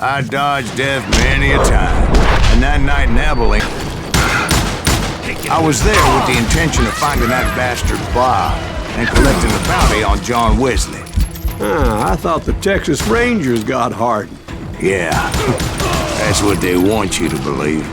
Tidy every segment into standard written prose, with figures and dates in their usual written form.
I dodged death many a time. And that night in Abilene, I was there with the intention of finding that bastard Bob and collecting the bounty on John Wesley. I thought the Texas Rangers got Hardin. Yeah, that's what they want you to believe.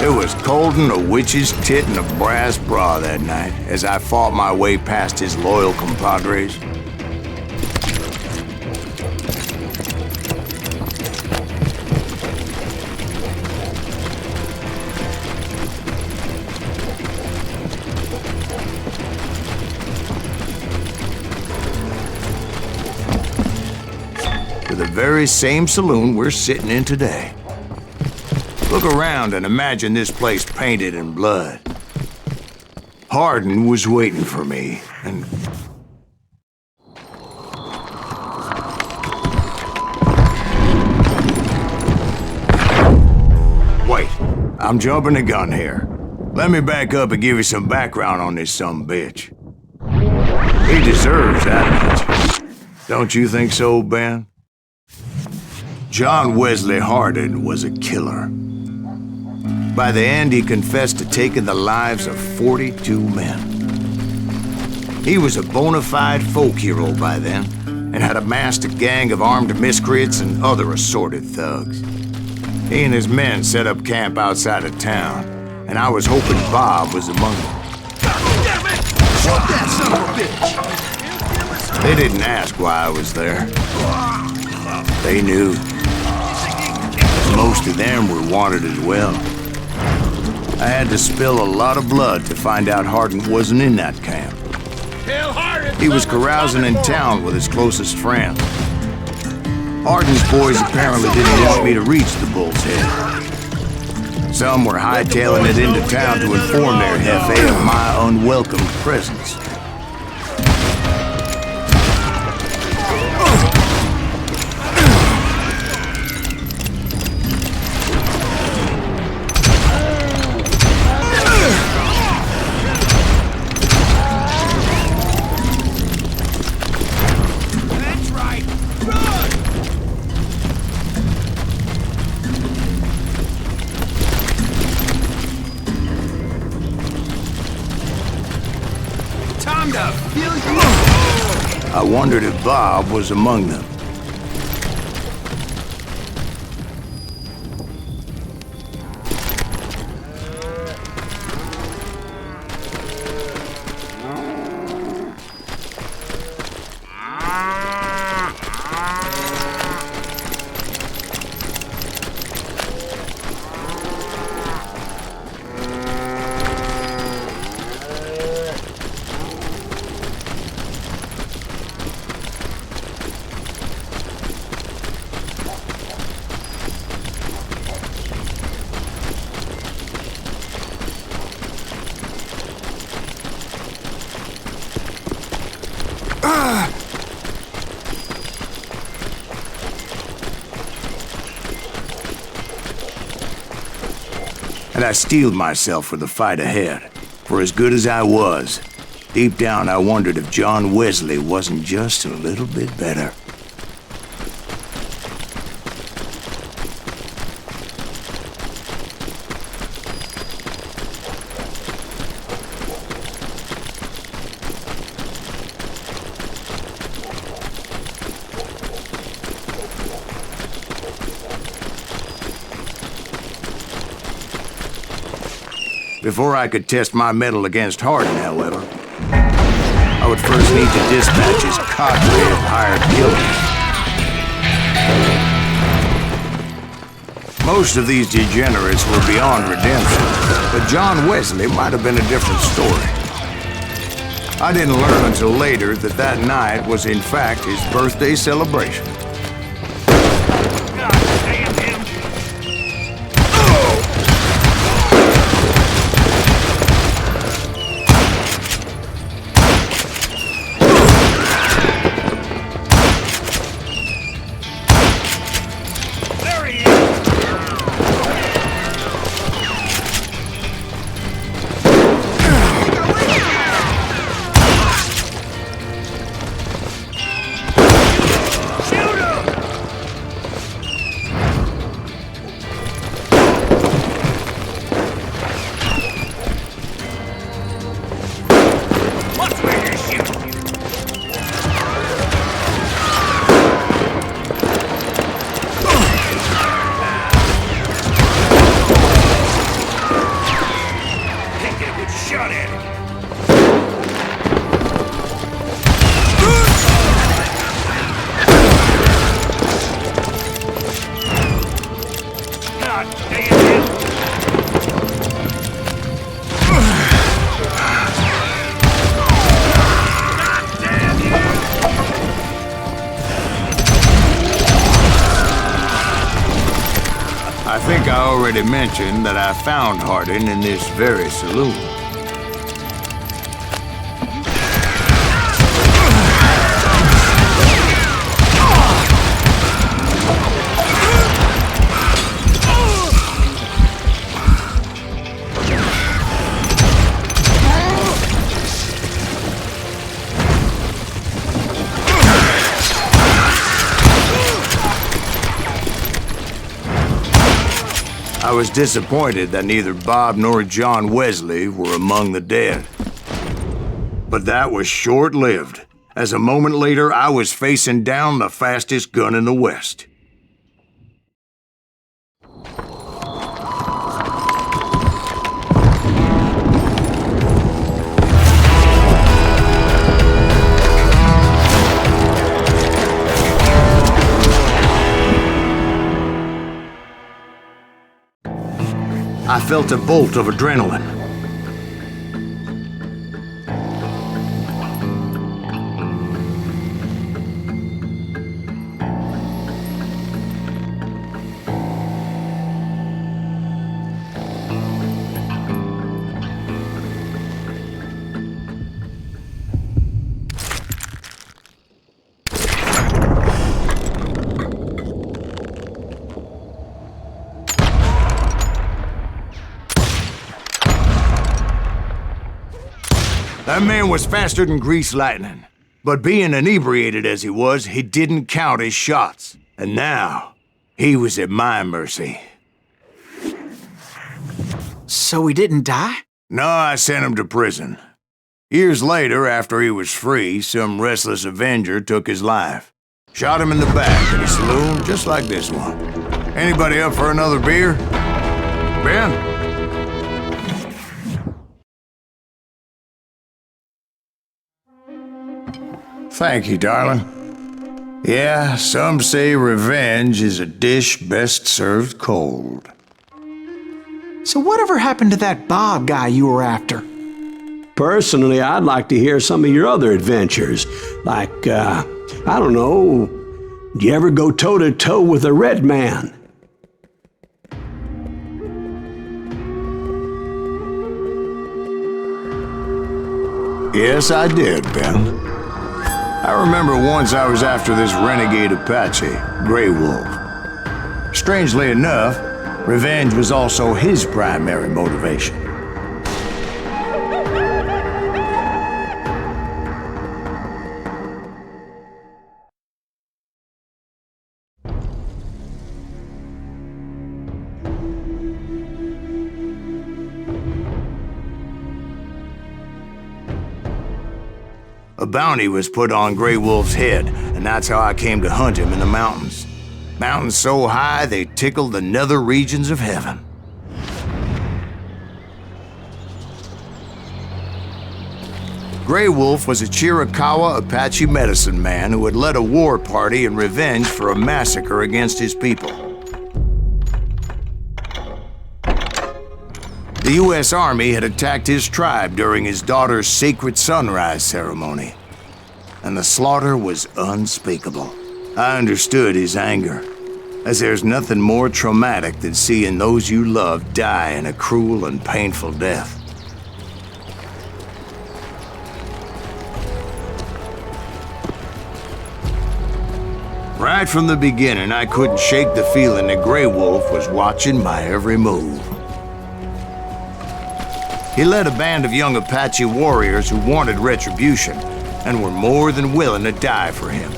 It was cold'n a witch's tit in a brass bra that night as I fought my way past his loyal compadres. To the very same saloon we're sitting in today. Look around and imagine this place painted in blood. Hardin was waiting for me, and... Wait, I'm jumping the gun here. Let me back up and give you some background on this sumbitch. He deserves that much. Don't you think so, Ben? John Wesley Hardin was a killer. By the end, he confessed to taking the lives of 42 men. He was a bona fide folk hero by then, and had amassed a gang of armed miscreants and other assorted thugs. He and his men set up camp outside of town, and I was hoping Bob was among them. Damn it! Shoot that son of a bitch! They didn't ask why I was there. They knew. Most of them were wanted as well. I had to spill a lot of blood to find out Hardin wasn't in that camp. He was carousing in town with his closest friends. Hardin's boys apparently didn't want me to reach the Bull's Head. Some were hightailing it into town to inform their Hefe of my unwelcome presence. I wondered if Bob was among them. And I steeled myself for the fight ahead. For as good as I was, deep down I wondered if John Wesley wasn't just a little bit better. Before I could test my mettle against Hardin, however, I would first need to dispatch his cadre of hired killers. Most of these degenerates were beyond redemption, but John Wesley might have been a different story. I didn't learn until later that that night was in fact his birthday celebration. I think I already mentioned that I found Hardin in this very saloon. I was disappointed that neither Bob nor John Wesley were among the dead. But that was short-lived, as a moment later I was facing down the fastest gun in the West. I felt a bolt of adrenaline. That man was faster than greased lightning. But being inebriated as he was, he didn't count his shots. And now, he was at my mercy. So he didn't die? No, I sent him to prison. Years later, after he was free, some restless avenger took his life. Shot him in the back at a saloon just like this one. Anybody up for another beer? Ben? Thank you, darling. Yeah, some say revenge is a dish best served cold. So whatever happened to that Bob guy you were after? Personally, I'd like to hear some of your other adventures. Like, I don't know, do you ever go toe-to-toe with a red man? Yes, I did, Ben. I remember once I was after this renegade Apache, Grey Wolf. Strangely enough, revenge was also his primary motivation. A bounty was put on Grey Wolf's head, and that's how I came to hunt him in the mountains. Mountains so high they tickled the nether regions of heaven. Grey Wolf was a Chiricahua Apache medicine man who had led a war party in revenge for a massacre against his people. The U.S. Army had attacked his tribe during his daughter's sacred sunrise ceremony, and the slaughter was unspeakable. I understood his anger, as there's nothing more traumatic than seeing those you love die in a cruel and painful death. Right from the beginning, I couldn't shake the feeling that Grey Wolf was watching my every move. He led a band of young Apache warriors who wanted retribution and were more than willing to die for him.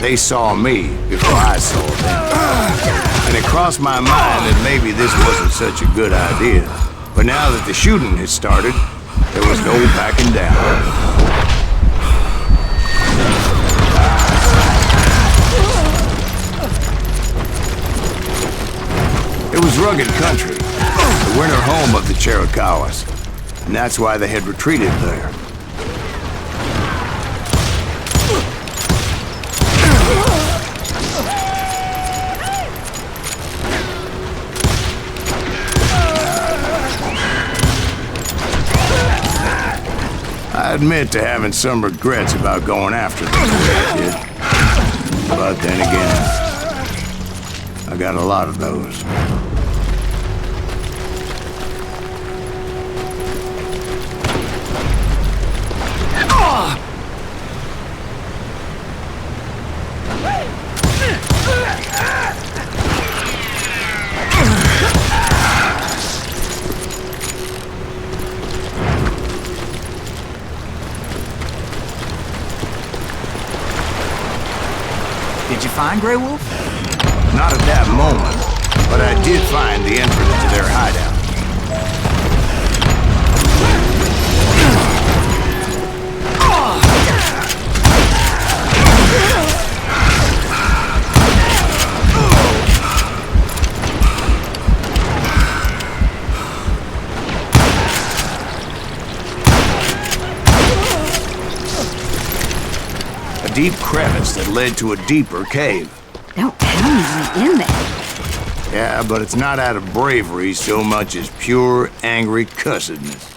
They saw me before I saw them. And it crossed my mind that maybe this wasn't such a good idea. But now that the shooting had started, there was no backing down. rugged country, the winter home of the Chiricahuas, and that's why they had retreated there. I admit to having some regrets about going after them the way I did. But then again, I got a lot of those. Did you find Grey Wolf? Not at that moment, but I did find the entrance to their hideout. A deep crevice that led to a deeper cave. Don't tell me you went in there. Yeah, but it's not out of bravery so much as pure, angry cussedness.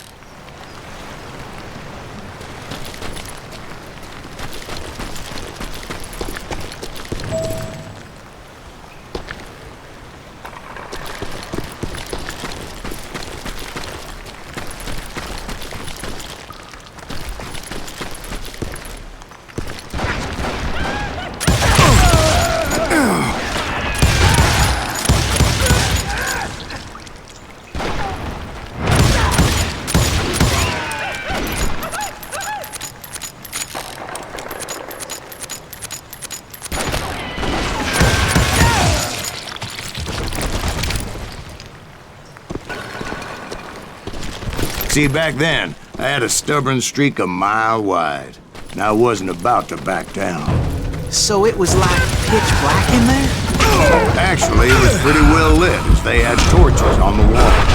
See, back then, I had a stubborn streak a mile wide, and I wasn't about to back down. So it was like pitch black in there? Actually, it was pretty well lit, as they had torches on the wall.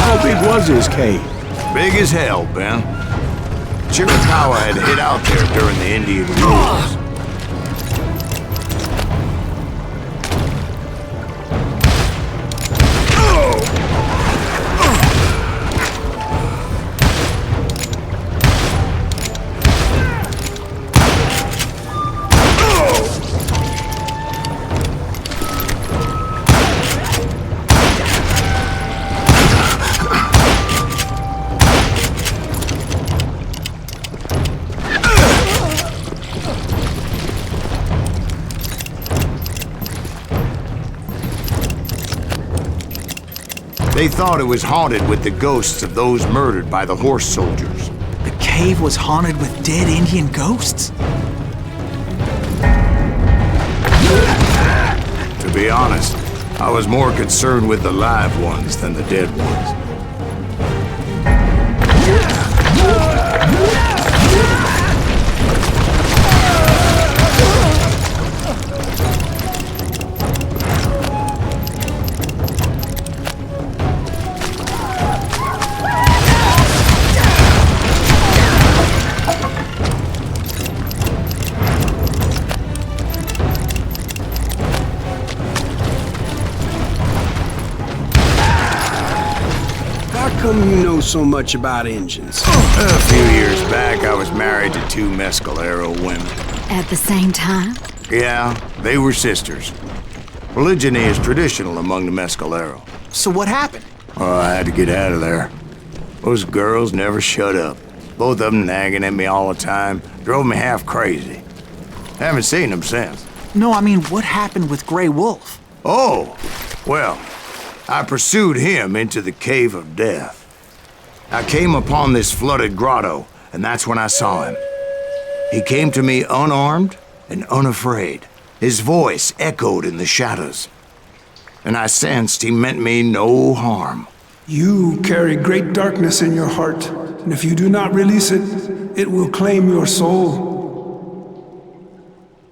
How big was this cave? Big as hell, Ben. Chiricahua had hid out there during the Indian Wars. They thought it was haunted with the ghosts of those murdered by the horse soldiers. The cave was haunted with dead Indian ghosts? To be honest, I was more concerned with the live ones than the dead ones. How come you know so much about engines? A few years back, I was married to two Mescalero women. At the same time? Yeah, they were sisters. Polygyny is traditional among the Mescalero. So what happened? Oh, I had to get out of there. Those girls never shut up. Both of them nagging at me all the time. Drove me half crazy. Haven't seen him since. No, I mean, what happened with Grey Wolf? Oh, well, I pursued him into the Cave of Death. I came upon this flooded grotto, and that's when I saw him. He came to me unarmed and unafraid. His voice echoed in the shadows, and I sensed he meant me no harm. You carry great darkness in your heart, and if you do not release it, it will claim your soul.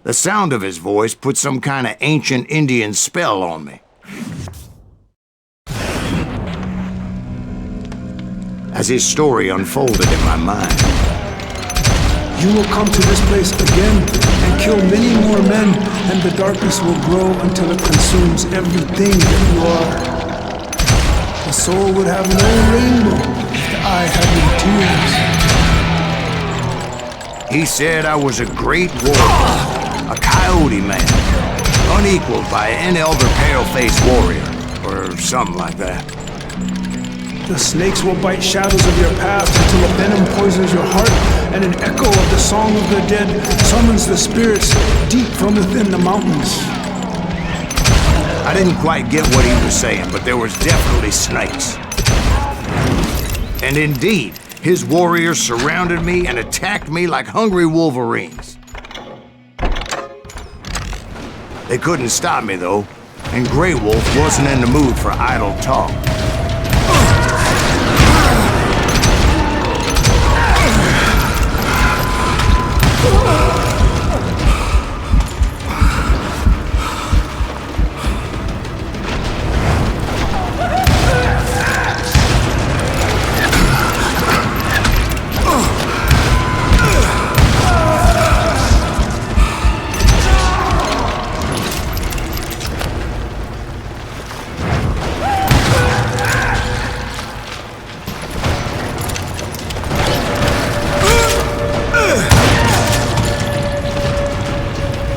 The sound of his voice put some kind of ancient Indian spell on me. As his story unfolded in my mind, You will come to this place again and kill many more men, and the darkness will grow until it consumes everything that you are. The soul would have no rainbow if the eye had no tears. he said I was a great warrior, a coyote man, unequaled by any other pale-faced warrior, or something like that. The snakes will bite shadows of your past until a venom poisons your heart, and an echo of the song of the dead summons the spirits deep from within the mountains. I didn't quite get what he was saying, but there was definitely snakes. And indeed, his warriors surrounded me and attacked me like hungry wolverines. They couldn't stop me, though, and Grey Wolf wasn't in the mood for idle talk.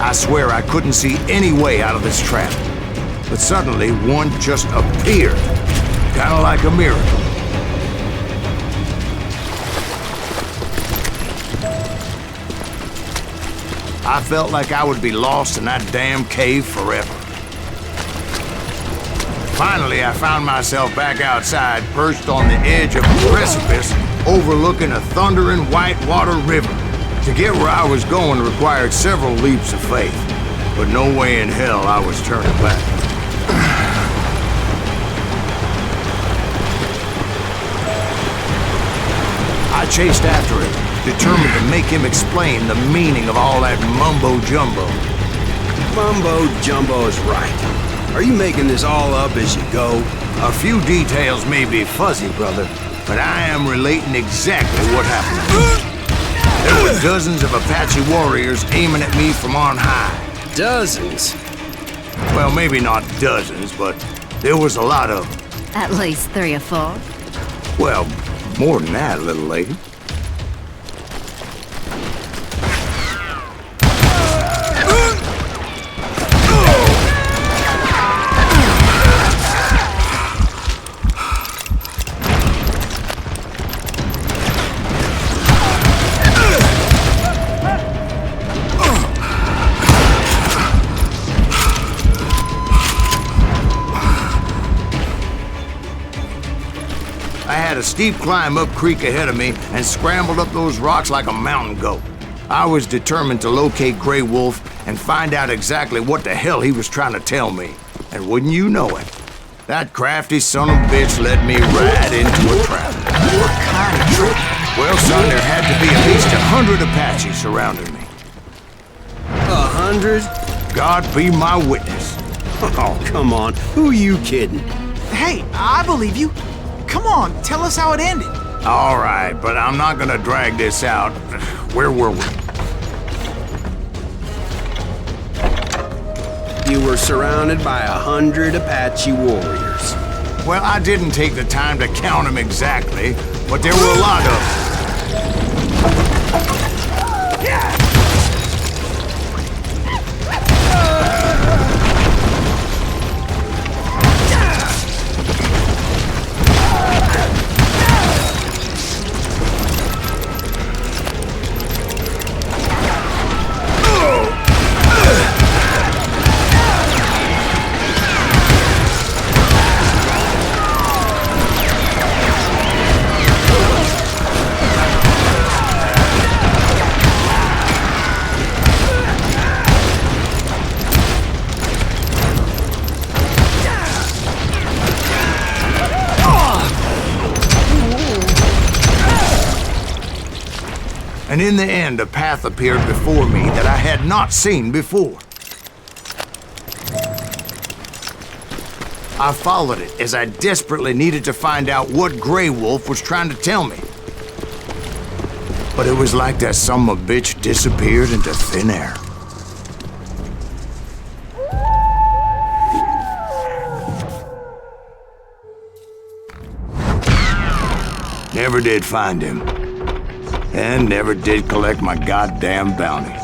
I swear I couldn't see any way out of this trap. But suddenly, one just appeared. Kind of like a miracle. I felt like I would be lost in that damn cave forever. Finally, I found myself back outside, perched on the edge of a precipice, overlooking a thundering white-water river. To get where I was going required several leaps of faith, but no way in hell I was turning back. I chased after him, determined to make him explain the meaning of all that mumbo-jumbo. Mumbo-jumbo is right. Are you making this all up as you go? A few details may be fuzzy, brother, but I am relating exactly what happened to me. There were dozens of Apache warriors aiming at me from on high. Dozens? Well, maybe not dozens, but there was a lot of them. At least 3 or 4. Well, more than that, little lady. I had a steep climb up creek ahead of me and scrambled up those rocks like a mountain goat. I was determined to locate Grey Wolf and find out exactly what the hell he was trying to tell me. And wouldn't you know it, that crafty son of a bitch led me right into a trap. What kind of trick? Well, son, there had to be at least 100 Apaches surrounding me. 100? God be my witness. Oh, come on. Who are you kidding? Hey, I believe you. Come on, tell us how it ended. All right, but I'm not gonna drag this out. Where were we? You were surrounded by 100 Apache warriors. Well, I didn't take the time to count them exactly, but there were a lot of them. And in the end, a path appeared before me that I had not seen before. I followed it as I desperately needed to find out what Grey Wolf was trying to tell me. But it was like that son of a bitch disappeared into thin air. Never did find him. And never did collect my goddamn bounty.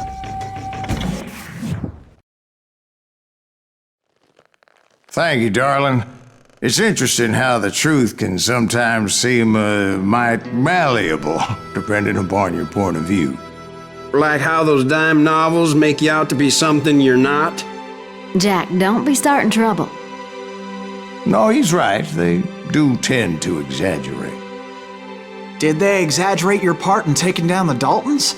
Thank you, darling. It's interesting how the truth can sometimes seem, might malleable, depending upon your point of view. Like how those dime novels make you out to be something you're not? Jack, don't be starting trouble. No, he's right. They do tend to exaggerate. Did they exaggerate your part in taking down the Daltons?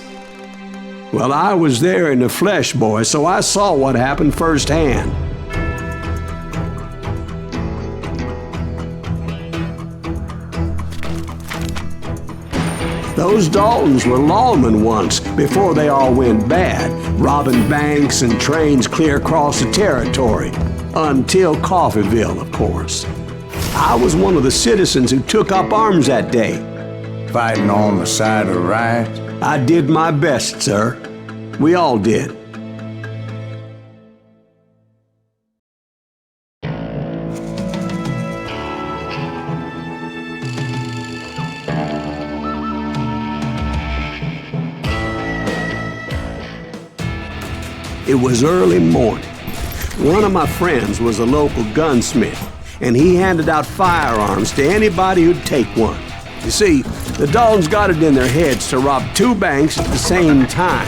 Well, I was there in the flesh, boy, so I saw what happened firsthand. Those Daltons were lawmen once, before they all went bad, robbing banks and trains clear across the territory. Until Coffeeville, of course. I was one of the citizens who took up arms that day. Fighting on the side of right? I did my best, sir. We all did. It was early morning. One of my friends was a local gunsmith, and he handed out firearms to anybody who'd take one. You see, the Daltons got it in their heads to rob 2 banks at the same time.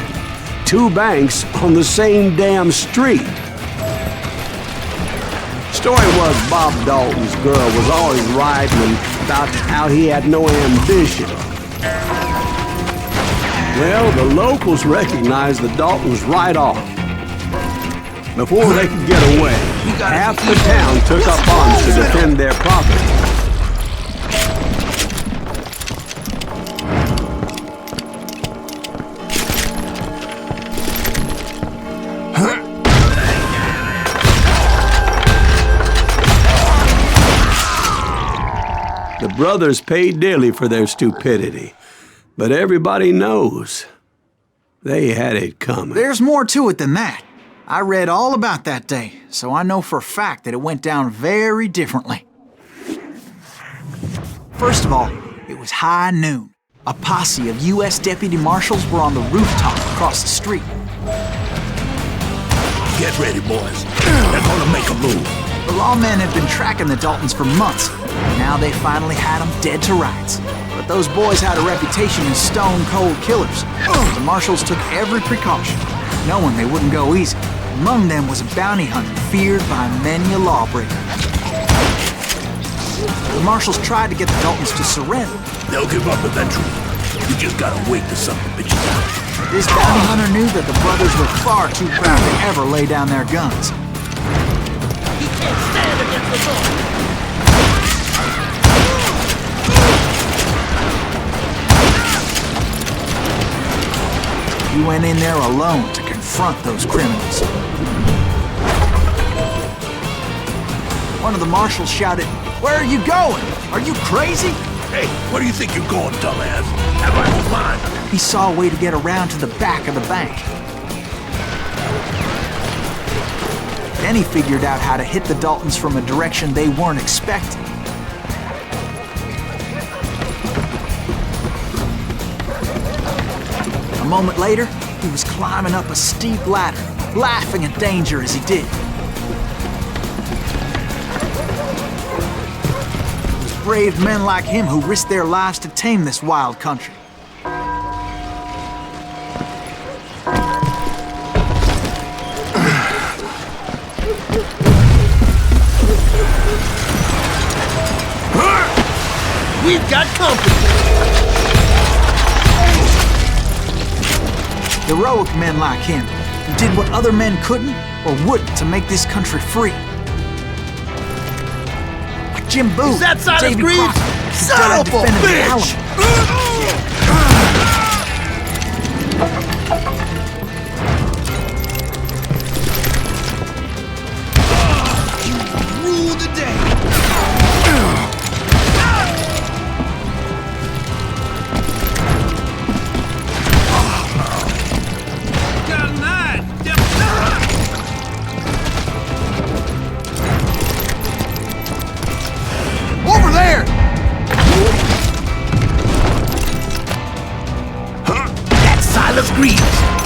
2 banks on the same damn street. Story was Bob Dalton's girl was always writing about how he had no ambition. Well, the locals recognized the Daltons right off. Before they could get away, half the town took up arms to defend their property. The brothers paid dearly for their stupidity, but everybody knows they had it coming. There's more to it than that. I read all about that day, so I know for a fact that it went down very differently. First of all, it was high noon. A posse of U.S. deputy marshals were on the rooftop across the street. Get ready, boys. They're gonna make a move. The lawmen had been tracking the Daltons for months, and now they finally had them dead to rights. But those boys had a reputation as stone-cold killers. The marshals took every precaution, knowing they wouldn't go easy. Among them was a bounty hunter feared by many a lawbreaker. The marshals tried to get the Daltons to surrender. They'll give up eventually. You just gotta wait to suck the bitches out. This bounty hunter knew that the brothers were far too proud to ever lay down their guns. He can't stand against the law. He went in there alone to confront those criminals. One of the marshals shouted, "Where are you going? Are you crazy?" Hey, where do you think you're going, dumbass? That rifle's mine. He saw a way to get around to the back of the bank. Then he figured out how to hit the Daltons from a direction they weren't expecting. A moment later, he was climbing up a steep ladder, laughing at danger as he did. It was brave men like him who risked their lives to tame this wild country. We've got company. Heroic men like him, who did what other men couldn't or wouldn't to make this country free. Like Jim Boo, Is that side of Davy Greaves? Crockett, who Son died of a defending the bitch! Alamo. Rule the day. Got a knife. Over there! That's Silas Greaves.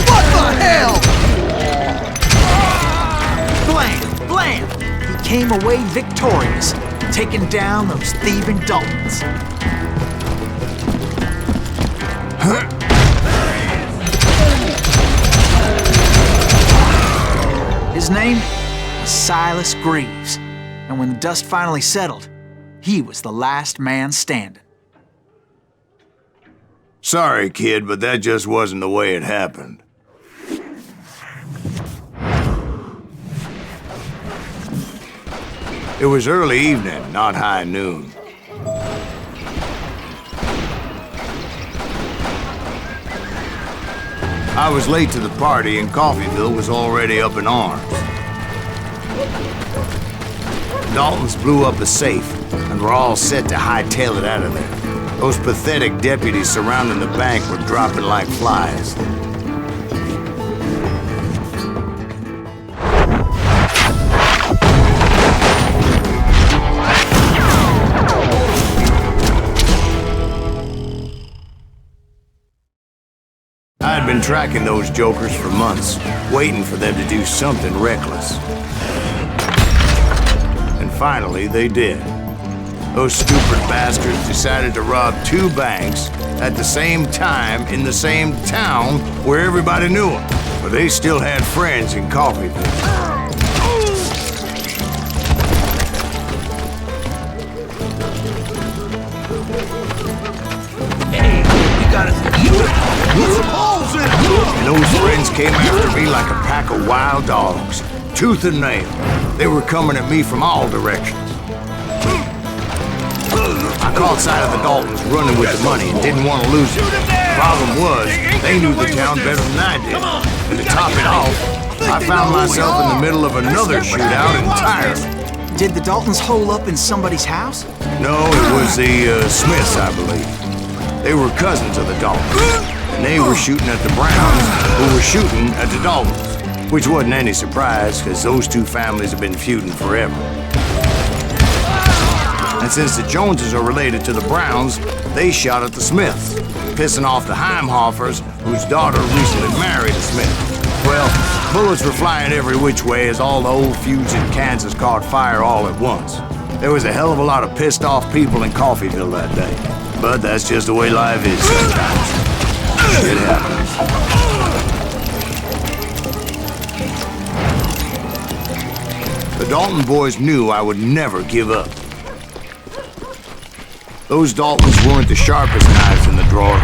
What the hell? Blam! Blam! He came away victorious, taking down those thieving Daltons. His name was Silas Greaves, and when the dust finally settled, he was the last man standing. Sorry, kid, but that just wasn't the way it happened. It was early evening, not high noon. I was late to the party and Coffeyville was already up in arms. Daltons blew up a safe and were all set to hightail it out of there. Those pathetic deputies surrounding the bank were dropping like flies. I had been tracking those jokers for months, waiting for them to do something reckless. And finally, they did. Those stupid bastards decided to rob 2 banks at the same time in the same town where everybody knew them. But they still had friends in Coffeyville. Hey, you got us. Put some holes in it. And those friends came after me like a pack of wild dogs, tooth and nail. They were coming at me from all directions. I caught sight of the Daltons running with the money and didn't want to lose it. Problem was, they knew the town better than I did. And to top it off, I found myself in the middle of another shootout entirely. Did the Daltons hole up in somebody's house? No, it was the Smiths, I believe. They were cousins of the Daltons, and they were shooting at the Browns, who were shooting at the Daltons. Which wasn't any surprise, because those 2 families have been feuding forever. And since the Joneses are related to the Browns, they shot at the Smiths, pissing off the Heimhoffers, whose daughter recently married a Smith. Well, bullets were flying every which way as all the old feuds in Kansas caught fire all at once. There was a hell of a lot of pissed off people in Coffeyville that day. But that's just the way life is sometimes. Shit happens. The Dalton boys knew I would never give up. Those Daltons weren't the sharpest knives in the drawer,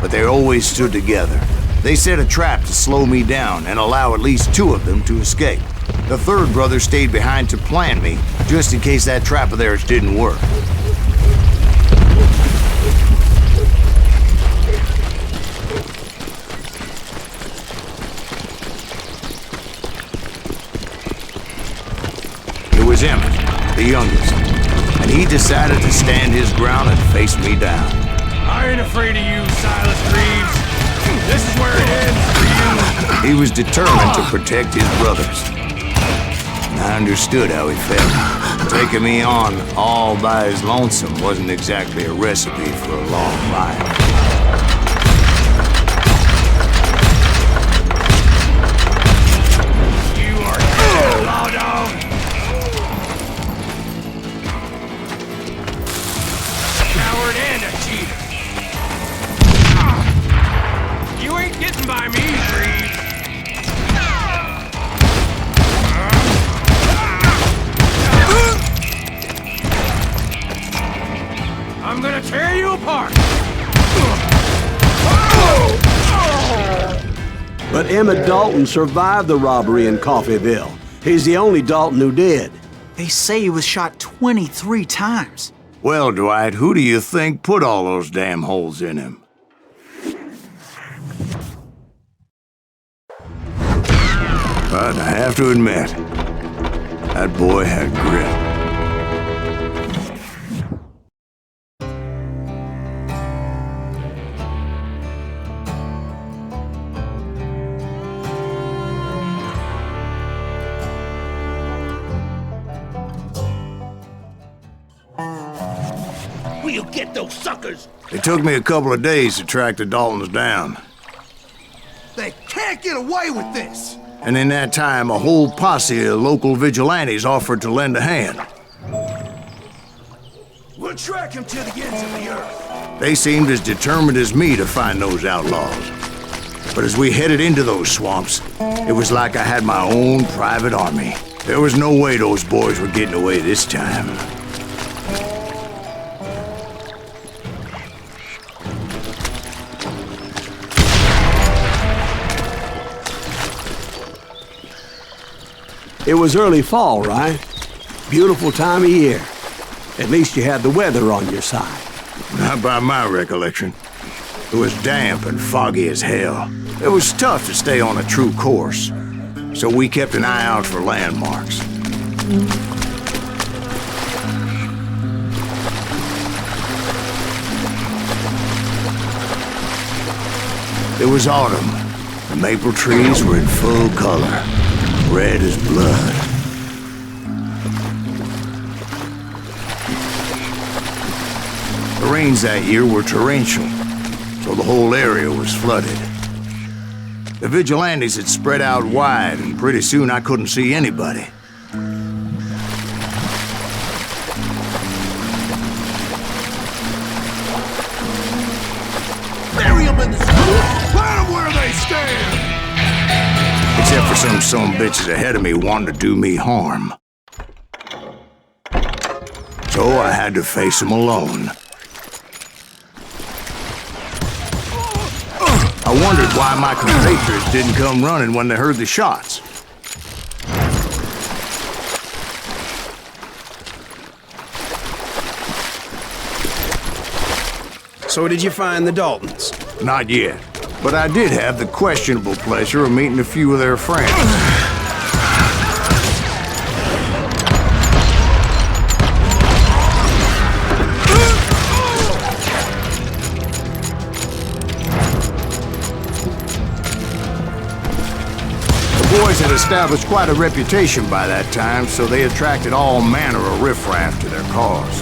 but they always stood together. They set a trap to slow me down and allow at least 2 of them to escape. The 3rd brother stayed behind to plan me, just in case that trap of theirs didn't work. It was Emmett, the youngest, and he decided to stand his ground and face me down. I ain't afraid of you, Silas Greaves. This is where it ends for you. He was determined to protect his brothers. And I understood how he felt. Taking me on all by his lonesome wasn't exactly a recipe for a long life. You are dead, law dog. Coward and a cheater. You ain't getting by me, Greaves. I'm gonna tear you apart. But Emmett Dalton survived the robbery in Coffeyville. He's the only Dalton who did. They say he was shot 23 times. Well, Dwight, who do you think put all those damn holes in him? But I have to admit, that boy had grit. We'll get those suckers! It took me a couple of days to track the Daltons down. They can't get away with this! And in that time, a whole posse of local vigilantes offered to lend a hand. We'll track him to the ends of the earth. They seemed as determined as me to find those outlaws. But as we headed into those swamps, it was like I had my own private army. There was no way those boys were getting away this time. It was early fall, right? Beautiful time of year. At least you had the weather on your side. Not by my recollection. It was damp and foggy as hell. It was tough to stay on a true course, so we kept an eye out for landmarks. It was autumn. The maple trees were in full color, red as blood. The rains that year were torrential, so the whole area was flooded. The vigilantes had spread out wide, and pretty soon I couldn't see anybody. Bury them in the snow! Plant them where they stand! Except for some sumbitches ahead of me wanting to do me harm. So I had to face them alone. I wondered why my compatriots didn't come running when they heard the shots. So did you find the Daltons? Not yet, but I did have the questionable pleasure of meeting a few of their friends. The boys had established quite a reputation by that time, so they attracted all manner of riffraff to their cause.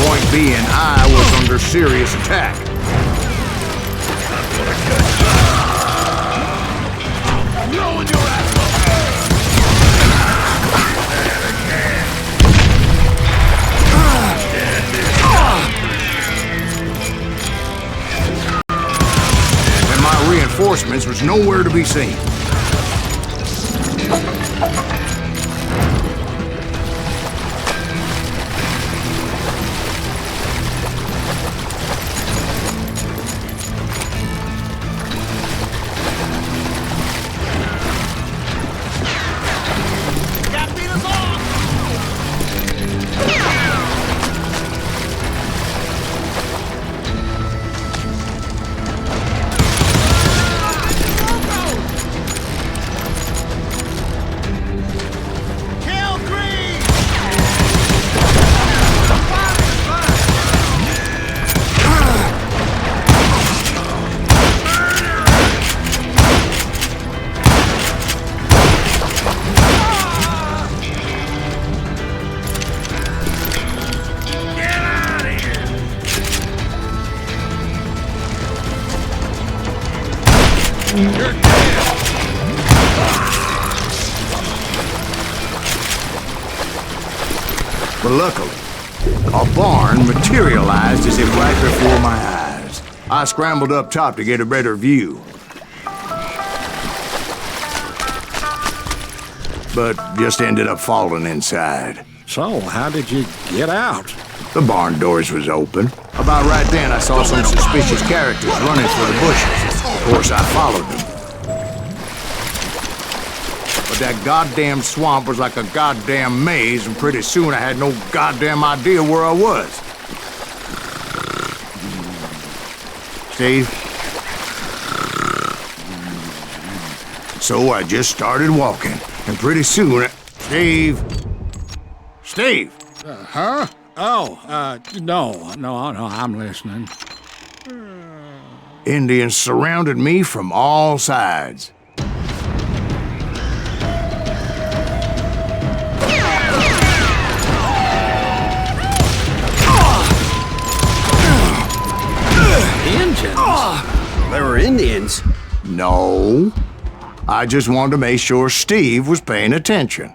Point being, I was under serious attack. And my reinforcements was nowhere to be seen. But luckily, a barn materialized as if right before my eyes. I scrambled up top to get a better view. But just ended up falling inside. So, how did you get out? The barn doors was open. About right then, I saw some suspicious characters running for the bushes. Of course, I followed them. But that goddamn swamp was like a goddamn maze, and pretty soon I had no goddamn idea where I was. Steve? So I just started walking, and pretty soon... Steve? Steve! Huh? Oh, no, I'm listening. Indians surrounded me from all sides. There were Indians. No. I just wanted to make sure Steve was paying attention.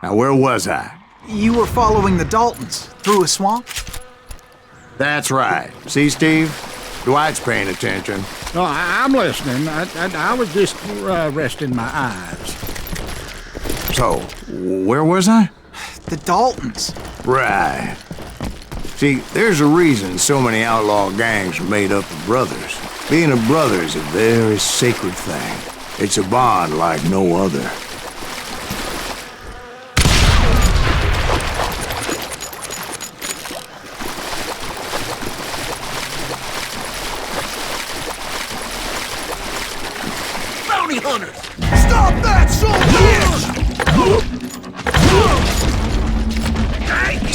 Now, where was I? You were following the Daltons through a swamp? That's right. See, Steve? Dwight's paying attention. No, I'm listening. I was just resting my eyes. So, where was I? The Daltons. Right. See, there's a reason so many outlaw gangs are made up of brothers. Being a brother is a very sacred thing. It's a bond like no other. Bounty hunters! Stop that,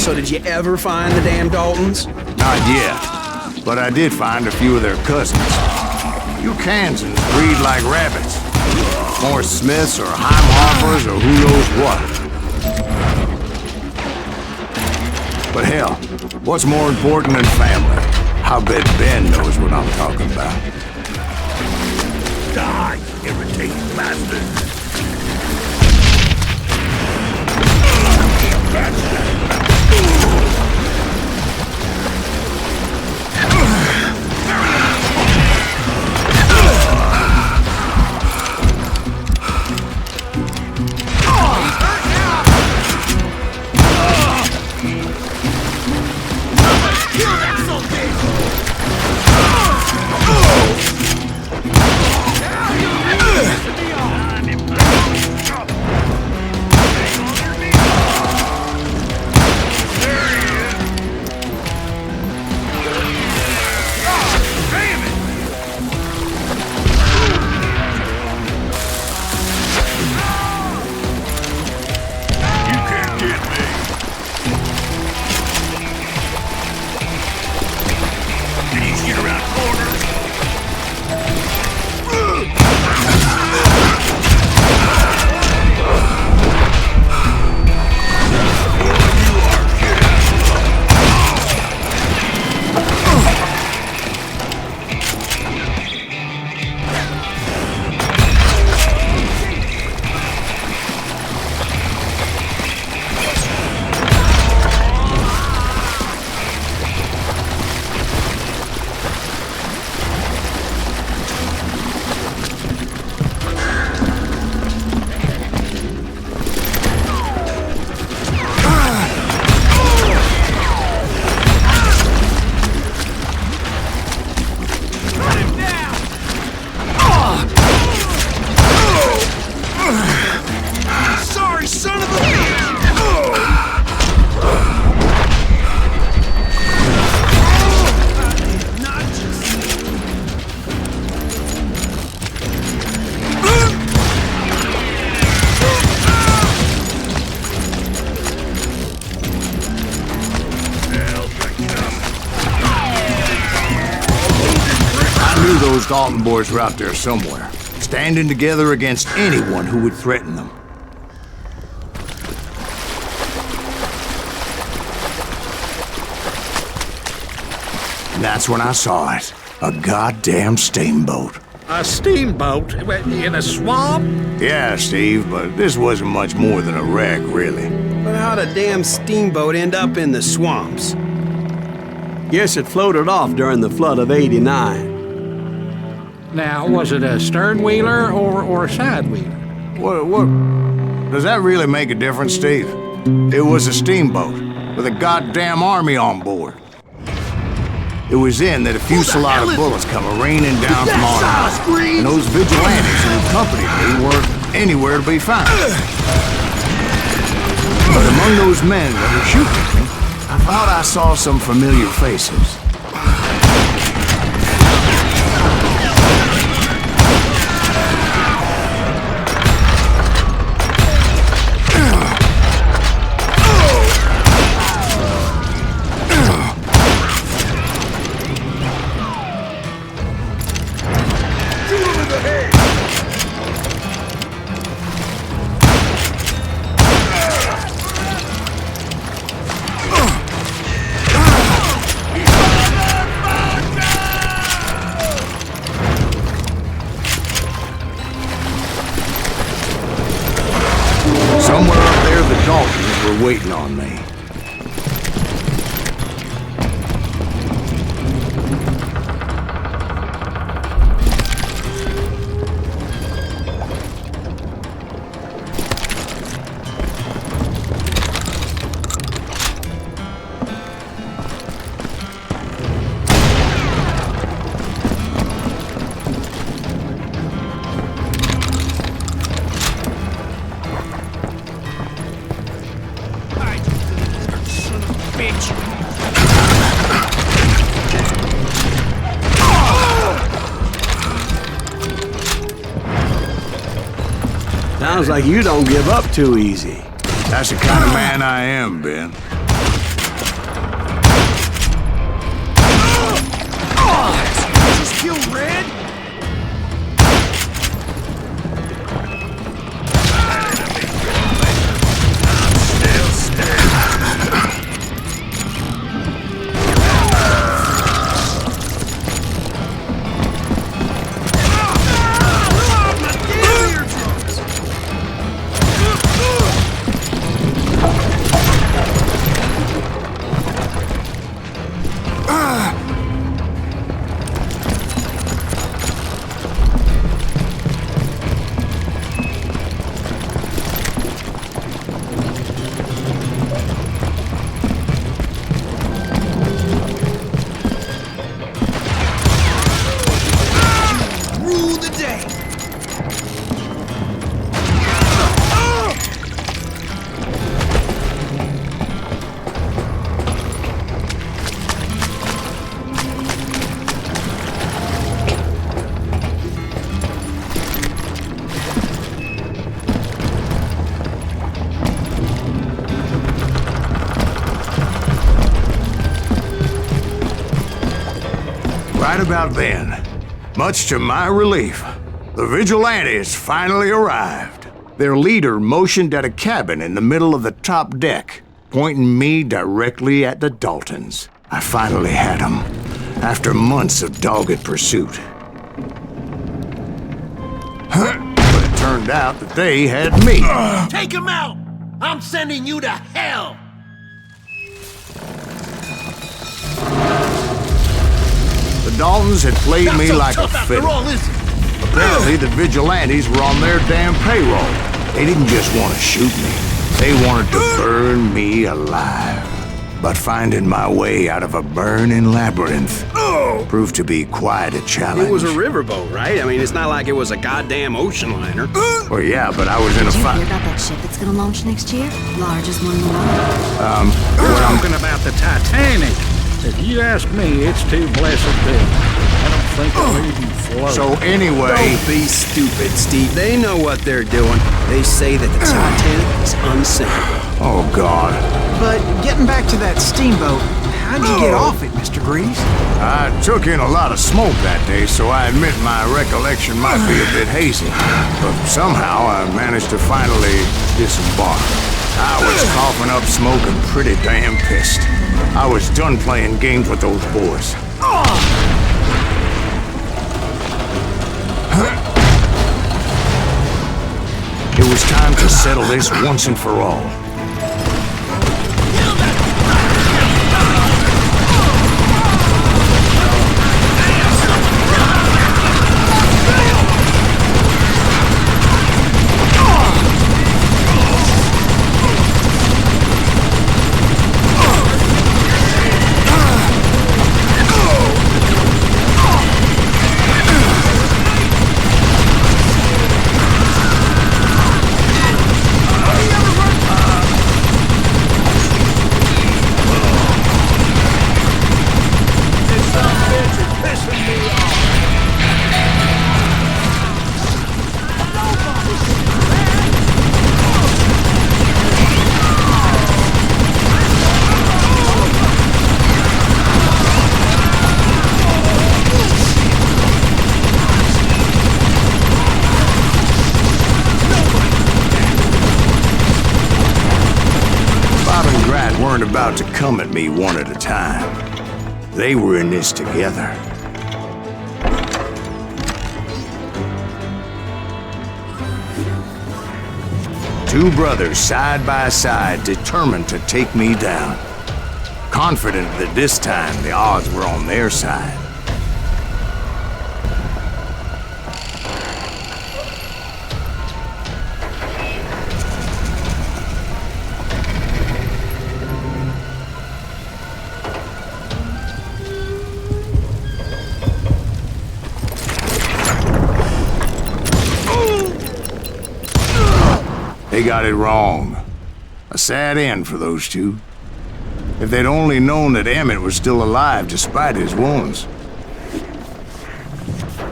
So did you ever find the damn Daltons? Not yet, but I did find a few of their cousins. You Kansans breed like rabbits. More Smiths or Heimhoffers or who knows what. But hell, what's more important than family? I bet Ben knows what I'm talking about. Die, irritating bastard! Those Dalton boys were out there somewhere, standing together against anyone who would threaten them. And that's when I saw it. A goddamn steamboat. A steamboat? In a swamp? Yeah, Steve, but this wasn't much more than a wreck, really. But how'd a damn steamboat end up in the swamps? Guess it floated off during the flood of '89. Now, was it a stern-wheeler or a side-wheeler? What? Does that really make a difference, Steve? It was a steamboat with a goddamn army on board. It was then that a fusillade of bullets come raining down from on high. And those vigilantes who accompanied me were anywhere to be found. But among those men that were shooting at me, I thought I saw some familiar faces. Somewhere up there, the Daltons were waiting on me. Sounds like you don't give up too easy. That's the kind of man I am, Ben. Just kill Red? Right about then, much to my relief, the vigilantes finally arrived. Their leader motioned at a cabin in the middle of the top deck, pointing me directly at the Daltons. I finally had them, after months of dogged pursuit. But it turned out that they had me. Take him out! I'm sending you to hell! The Daltons had played Not me so like a tough after fiddle. all, is it? Apparently, the vigilantes were on their damn payroll. They didn't just want to shoot me. They wanted to burn me alive. But finding my way out of a burning labyrinth proved to be quite a challenge. It was a riverboat, right? I mean, it's not like it was a goddamn ocean liner. Well, yeah, but I was in a Did you hear fight. about that ship that's gonna launch next year? Largest one in the world. We're talking about the Titanic. If you ask me, it's too blessed big. I don't think it'll even float. So anyway, Don't be stupid, Steve. They know what they're doing. They say that the Titanic is unsinkable. oh God, But getting back to that steamboat, how'd you get off it, Mr. Greaves? I took in a lot of smoke that day, so I admit my recollection might be a bit hazy. But somehow I managed to finally disembark. I was coughing up smoke and pretty damn pissed. I was done playing games with those boys. It was time to settle this once and for all. weren't about to come at me one at a time. They were in this together. Two brothers side by side, determined to take me down. Confident that this time the odds were on their side. They got it wrong. A sad end for those two. If they'd only known that Emmett was still alive despite his wounds.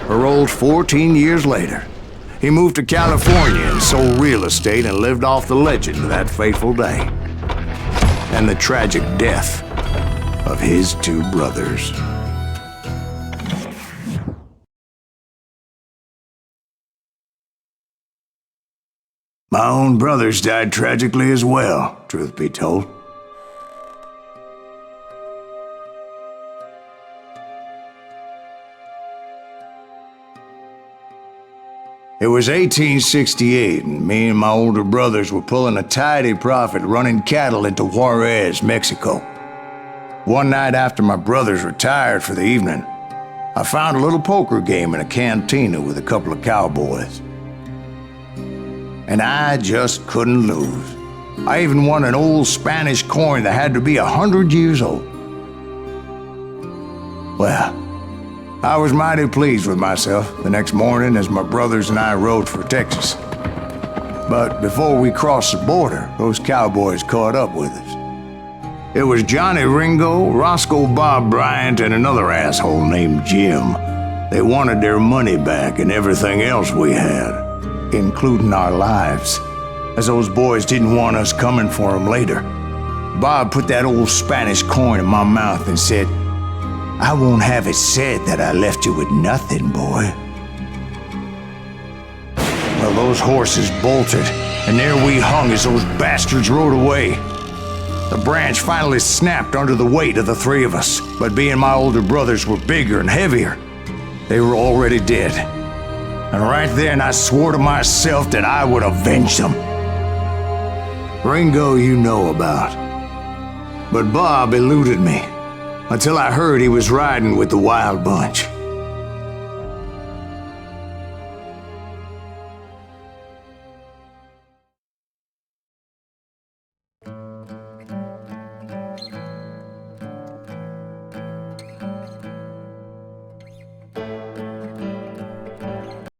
Paroled 14 years later, he moved to California and sold real estate and lived off the legend of that fateful day. And the tragic death of his two brothers. My own brothers died tragically as well, truth be told. It was 1868, and me and my older brothers were pulling a tidy profit running cattle into Juarez, Mexico. One night after my brothers retired for the evening, I found a little poker game in a cantina with a couple of cowboys. And I just couldn't lose. I even won an old Spanish coin that had to be 100 years old. Well, I was mighty pleased with myself the next morning as my brothers and I rode for Texas. But before we crossed the border, those cowboys caught up with us. It was Johnny Ringo, Roscoe Bob Bryant, and another asshole named Jim. They wanted their money back and everything else we had, including our lives, as those boys didn't want us coming for them later. Bob put that old Spanish coin in my mouth and said, "I won't have it said that I left you with nothing, boy." Well, those horses bolted, and there we hung as those bastards rode away. The branch finally snapped under the weight of the three of us, but being my older brothers were bigger and heavier, they were already dead. And right then I swore to myself that I would avenge them. Ringo you know about. But Bob eluded me until I heard he was riding with the Wild Bunch.